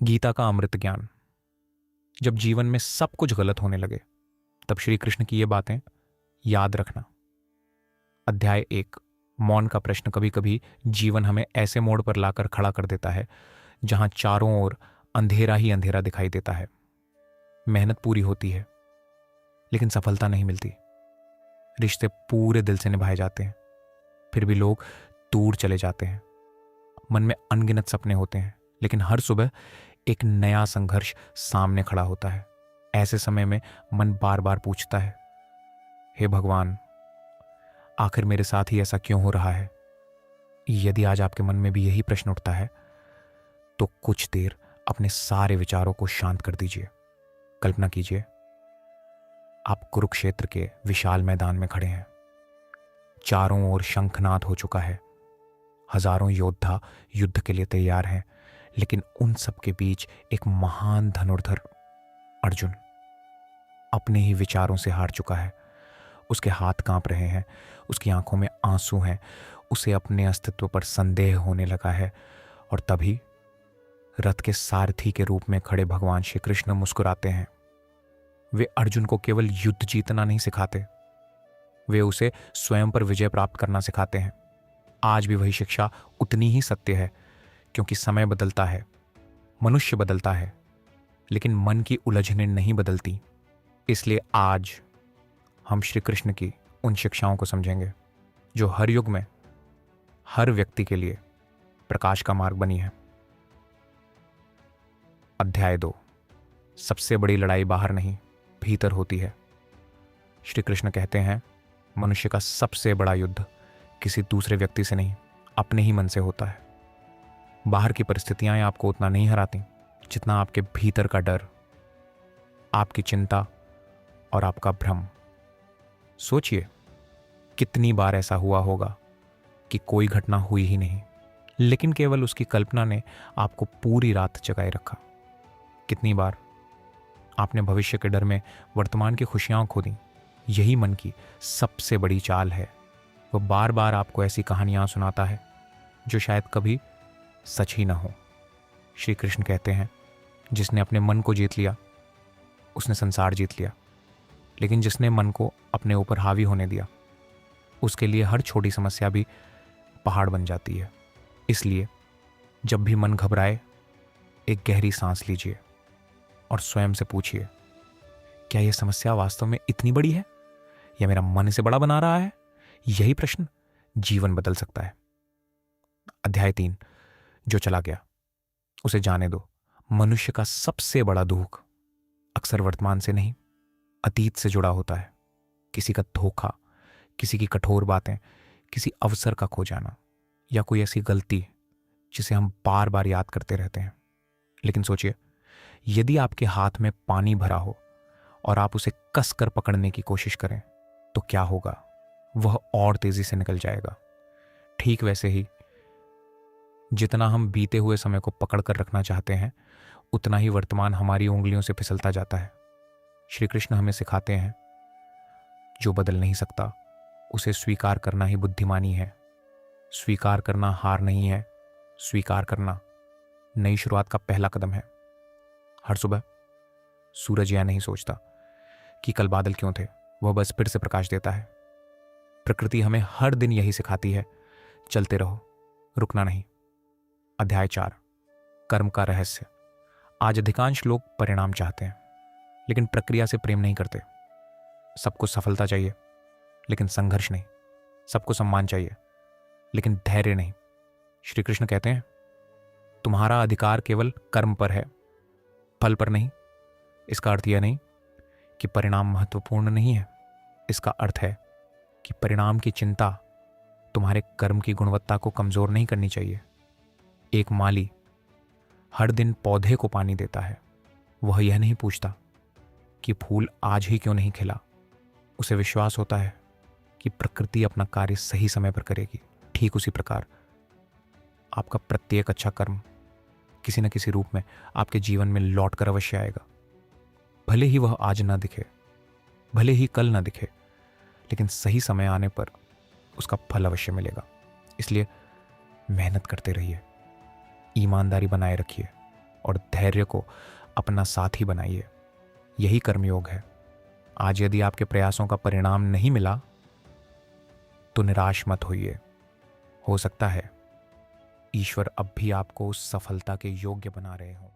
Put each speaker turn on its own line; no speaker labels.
गीता का अमृत ज्ञान। जब जीवन में सब कुछ गलत होने लगे तब श्री कृष्ण की ये बातें याद रखना। अध्याय 1। मौन का प्रश्न। कभी कभी जीवन हमें ऐसे मोड़ पर लाकर खड़ा कर देता है जहां चारों ओर अंधेरा ही अंधेरा दिखाई देता है। मेहनत पूरी होती है लेकिन सफलता नहीं मिलती। रिश्ते पूरे दिल से निभाए जाते हैं फिर भी लोग दूर चले जाते हैं। मन में अनगिनत सपने होते हैं लेकिन हर सुबह एक नया संघर्ष सामने खड़ा होता है। ऐसे समय में मन बार बार पूछता है, हे भगवान, आखिर मेरे साथ ही ऐसा क्यों हो रहा है? यदि आज आपके मन में भी यही प्रश्न उठता है तो कुछ देर अपने सारे विचारों को शांत कर दीजिए। कल्पना कीजिए आप कुरुक्षेत्र के विशाल मैदान में खड़े हैं। चारों ओर शंखनाद हो चुका है। हजारों योद्धा युद्ध के लिए तैयार हैं लेकिन उन सब के बीच एक महान धनुर्धर अर्जुन अपने ही विचारों से हार चुका है। उसके हाथ कांप रहे हैं, उसकी आंखों में आंसू हैं, उसे अपने अस्तित्व पर संदेह होने लगा है। और तभी रथ के सारथी के रूप में खड़े भगवान श्री कृष्ण मुस्कुराते हैं। वे अर्जुन को केवल युद्ध जीतना नहीं सिखाते, वे उसे स्वयं पर विजय प्राप्त करना सिखाते हैं। आज भी वही शिक्षा उतनी ही सत्य है, क्योंकि समय बदलता है, मनुष्य बदलता है, लेकिन मन की उलझनें नहीं बदलती। इसलिए आज हम श्री कृष्ण की उन शिक्षाओं को समझेंगे जो हर युग में हर व्यक्ति के लिए प्रकाश का मार्ग बनी है। अध्याय 2। सबसे बड़ी लड़ाई बाहर नहीं, भीतर होती है। श्री कृष्ण कहते हैं, मनुष्य का सबसे बड़ा युद्ध किसी दूसरे व्यक्ति से नहीं, अपने ही मन से होता है। बाहर की परिस्थितियां आपको उतना नहीं हराती जितना आपके भीतर का डर, आपकी चिंता और आपका भ्रम। सोचिए कितनी बार ऐसा हुआ होगा कि कोई घटना हुई ही नहीं, लेकिन केवल उसकी कल्पना ने आपको पूरी रात जगाए रखा। कितनी बार आपने भविष्य के डर में वर्तमान की खुशियां खो दी। यही मन की सबसे बड़ी चाल है। वह बार बार आपको ऐसी कहानियां सुनाता है जो शायद कभी सच ही ना हो। श्री कृष्ण कहते हैं, जिसने अपने मन को जीत लिया उसने संसार जीत लिया, लेकिन जिसने मन को अपने ऊपर हावी होने दिया उसके लिए हर छोटी समस्या भी पहाड़ बन जाती है। इसलिए जब भी मन घबराए, एक गहरी सांस लीजिए और स्वयं से पूछिए, क्या यह समस्या वास्तव में इतनी बड़ी है या मेरा मन इसे बड़ा बना रहा है? यही प्रश्न जीवन बदल सकता है। अध्याय 3। जो चला गया उसे जाने दो। मनुष्य का सबसे बड़ा दुख अक्सर वर्तमान से नहीं, अतीत से जुड़ा होता है। किसी का धोखा, किसी की कठोर बातें, किसी अवसर का खो जाना या कोई ऐसी गलती जिसे हम बार बार याद करते रहते हैं। लेकिन सोचिए, यदि आपके हाथ में पानी भरा हो और आप उसे कस कर पकड़ने की कोशिश करें तो क्या होगा? वह और तेजी से निकल जाएगा। ठीक वैसे ही जितना हम बीते हुए समय को पकड़ कर रखना चाहते हैं उतना ही वर्तमान हमारी उंगलियों से फिसलता जाता है। श्री कृष्ण हमें सिखाते हैं, जो बदल नहीं सकता उसे स्वीकार करना ही बुद्धिमानी है। स्वीकार करना हार नहीं है, स्वीकार करना नई शुरुआत का पहला कदम है। हर सुबह सूरज यह नहीं सोचता कि कल बादल क्यों थे, वह बस फिर से प्रकाश देता है। प्रकृति हमें हर दिन यही सिखाती है, चलते रहो, रुकना नहीं। अध्याय 4। कर्म का रहस्य। आज अधिकांश लोग परिणाम चाहते हैं लेकिन प्रक्रिया से प्रेम नहीं करते। सबको सफलता चाहिए लेकिन संघर्ष नहीं। सबको सम्मान चाहिए लेकिन धैर्य नहीं। श्री कृष्ण कहते हैं, तुम्हारा अधिकार केवल कर्म पर है, फल पर नहीं। इसका अर्थ यह नहीं कि परिणाम महत्वपूर्ण नहीं है। इसका अर्थ है कि परिणाम की चिंता तुम्हारे कर्म की गुणवत्ता को कमजोर नहीं करनी चाहिए। एक माली हर दिन पौधे को पानी देता है। वह यह नहीं पूछता कि फूल आज ही क्यों नहीं खिला। उसे विश्वास होता है कि प्रकृति अपना कार्य सही समय पर करेगी। ठीक उसी प्रकार आपका प्रत्येक अच्छा कर्म किसी न किसी रूप में आपके जीवन में लौट कर अवश्य आएगा। भले ही वह आज ना दिखे, भले ही कल ना दिखे, लेकिन सही समय आने पर उसका फल अवश्य मिलेगा। इसलिए मेहनत करते रहिए, ईमानदारी बनाए रखिए और धैर्य को अपना साथी बनाइए। यही कर्मयोग है। आज यदि आपके प्रयासों का परिणाम नहीं मिला तो निराश मत होइए। हो सकता है ईश्वर अब भी आपको उस सफलता के योग्य बना रहे हों।